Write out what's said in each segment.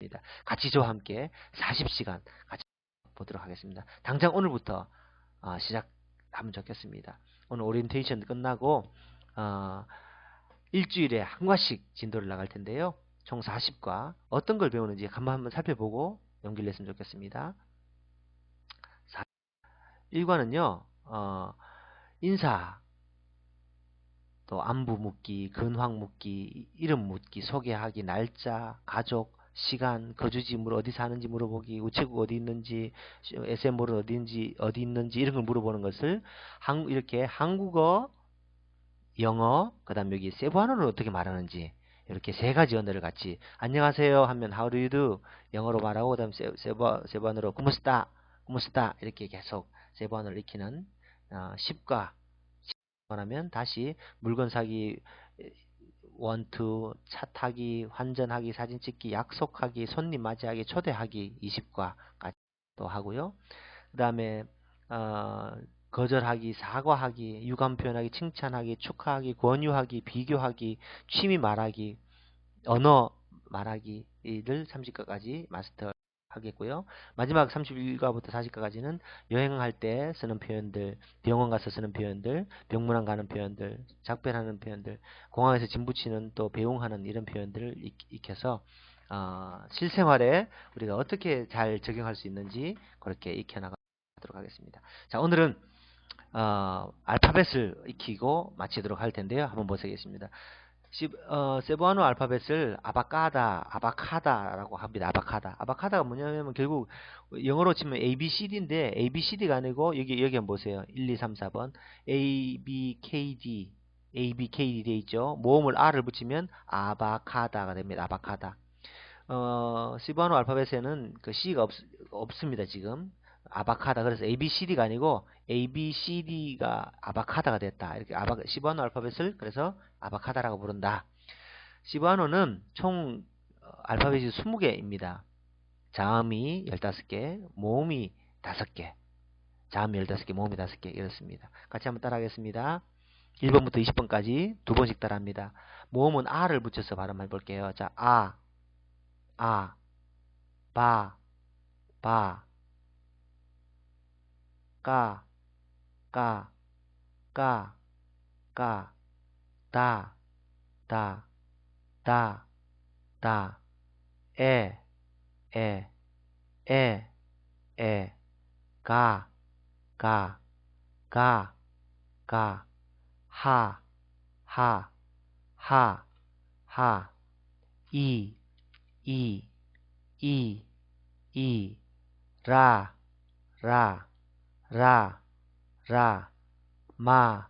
하겠습니다. 같이 저와 함께 40시간 같이 보도록 하겠습니다. 당장 오늘부터 시작하면 좋겠습니다. 오늘 오리엔테이션 끝나고 일주일에 한 과씩 진도를 나갈 텐데요. 총 40과 어떤 걸 배우는지 한번 살펴보고 연기를 했으면 좋겠습니다. 1과는요. 인사, 또 안부 묻기, 근황 묻기, 이름 묻기, 소개하기, 날짜, 가족, 시간, 거주지 어디 사는지 물어보기, 우체국 어디 있는지, SM몰은 어디 있는지 이런 걸 물어보는 것을 이렇게 한국어, 영어, 그다음 여기 세부한어를 어떻게 말하는지 이렇게 세 가지 언어를 같이 안녕하세요 하면 How do you do? 영어로 말하고 그다음 세부한어로 ¿Cómo está? 이렇게 계속 세부한어를 익히는 10과 하면 다시 물건 사기, 원투, 차 타기, 환전하기, 사진 찍기, 약속하기, 손님 맞이하기, 초대하기 20과까지 또 하고요. 그 다음에 거절하기, 사과하기, 유감 표현하기, 칭찬하기, 축하하기, 권유하기, 비교하기, 취미 말하기, 언어 말하기를 30과까지 마스터 하겠고요. 마지막 31과부터 40과까지는 여행할 때 쓰는 표현들, 병원 가서 쓰는 표현들, 병문안 가는 표현들, 작별하는 표현들, 공항에서 짐 붙이는 또 배웅하는 이런 표현들을 익혀서 실생활에 우리가 어떻게 잘 적용할 수 있는지 그렇게 익혀나가도록 하겠습니다. 자, 오늘은 알파벳을 익히고 마치도록 할 텐데요. 한번 보시겠습니다. 세부한어 알파벳을 아바카다라고 합니다. 아바카다가 뭐냐면 결국 영어로 치면 ABCD인데 ABCD가 아니고 여기 한번 보세요. 1, 2, 3, 4번 ABKD 돼 있죠. 모음을 R을 붙이면 아바카다가 됩니다. 아바카다. 세부한어 알파벳에는 그 C가 없습니다. 지금 아바카다. 그래서 ABCD가 아니고 ABCD가 아바카다가 됐다. 이렇게 시바노 알파벳을 그래서 아바카다라고 부른다. 시바노는 총 알파벳이 20개입니다. 자음이 15개, 모음이 5개. 자음이 15개, 모음이 5개 이렇습니다. 같이 한번 따라하겠습니다. 1번부터 20번까지 두 번씩 따라합니다. 모음은 R을 붙여서 발음해 볼게요. 자, 바, 까, 다, 에, 가, 하, 이, 라, 마,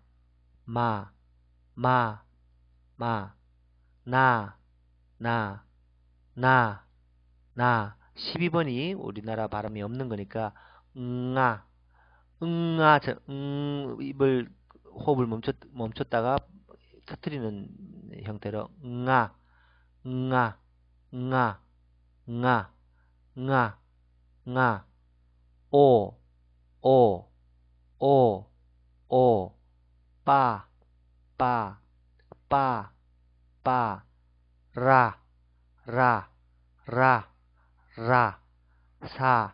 나. 12번이 우리나라 발음이 없는 거니까 입을 호흡을 멈췄다가 터뜨리는 형태로 응아, 오, 빠, 라, 사,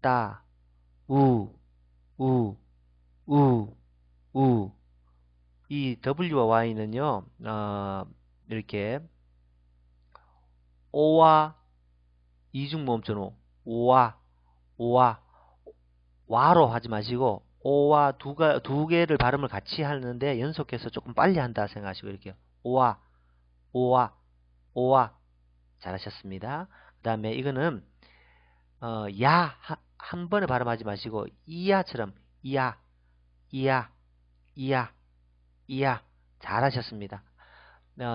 따, 우. 이 W와 Y는요, 이렇게 오와 이중모음처럼 와로 하지 마시고 오와 두 개를 발음을 같이 하는데 연속해서 조금 빨리 한다 생각하시고 이렇게 오와 잘하셨습니다. 그 다음에 이거는 야 한 번에 발음하지 마시고 이야처럼 이야 잘하셨습니다.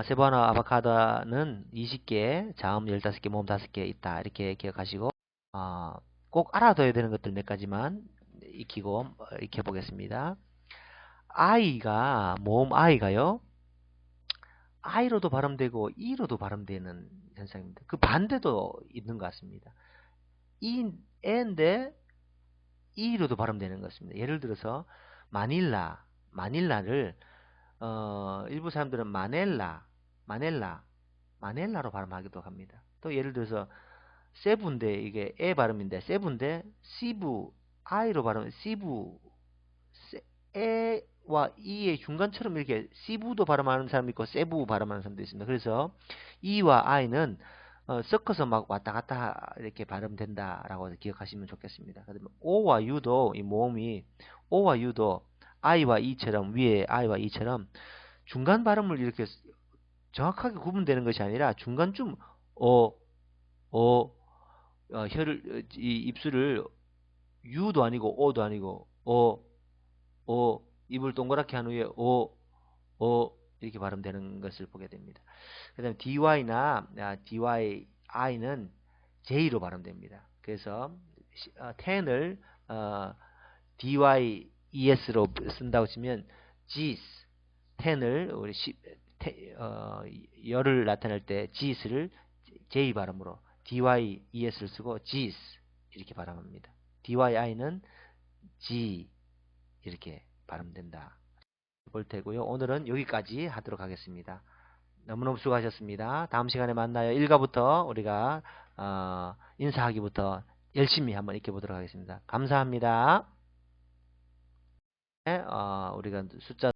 세부한어 아바카다는 20개, 자음 15개, 모음 5개 있다. 이렇게 기억하시고 꼭 알아둬야 되는 것들 몇 가지만 익히고 익혀보겠습니다. 모음 I가요. I로도 발음되고 E로도 발음되는 현상입니다. 그 반대도 있는 것 같습니다. E인데 E로도 발음되는 것입니다. 예를 들어서 마닐라를 일부 사람들은 마넬라로 발음하기도 합니다. 또 예를 들어서 세부인데 이게 에 발음인데 세부인데 시부 아이로 발음 시부 에와 이의 중간처럼 이렇게 시부도 발음하는 사람이 있고 세부 발음하는 사람도 있습니다. 그래서 이와 아이는 섞어서 막 왔다 갔다 이렇게 발음된다라고 기억하시면 좋겠습니다. 그다음에 오와 유도 이 모음이 오와 유도 아이와 이처럼 위에 아이와 이처럼 중간 발음을 이렇게 정확하게 구분되는 것이 아니라 중간쯤 어, 어, 이 입술을 유도 아니고 오도 아니고 입을 동그랗게 한 후에 이렇게 발음되는 것을 보게 됩니다. 그 다음에 dy나 dyi는 j로 발음됩니다. 그래서 10을 dyes로 쓴다고 치면 gs 10을 우리 열을 나타낼 때 gs를 j 발음으로 dyes를 쓰고 gs 이렇게 발음합니다. dyi는 g 이렇게 발음된다 볼 테고요. 오늘은 여기까지 하도록 하겠습니다. 너무너무 수고하셨습니다. 다음 시간에 만나요. 1과부터 우리가 인사하기부터 열심히 한번 익혀보도록 하겠습니다. 감사합니다. 우리가 숫자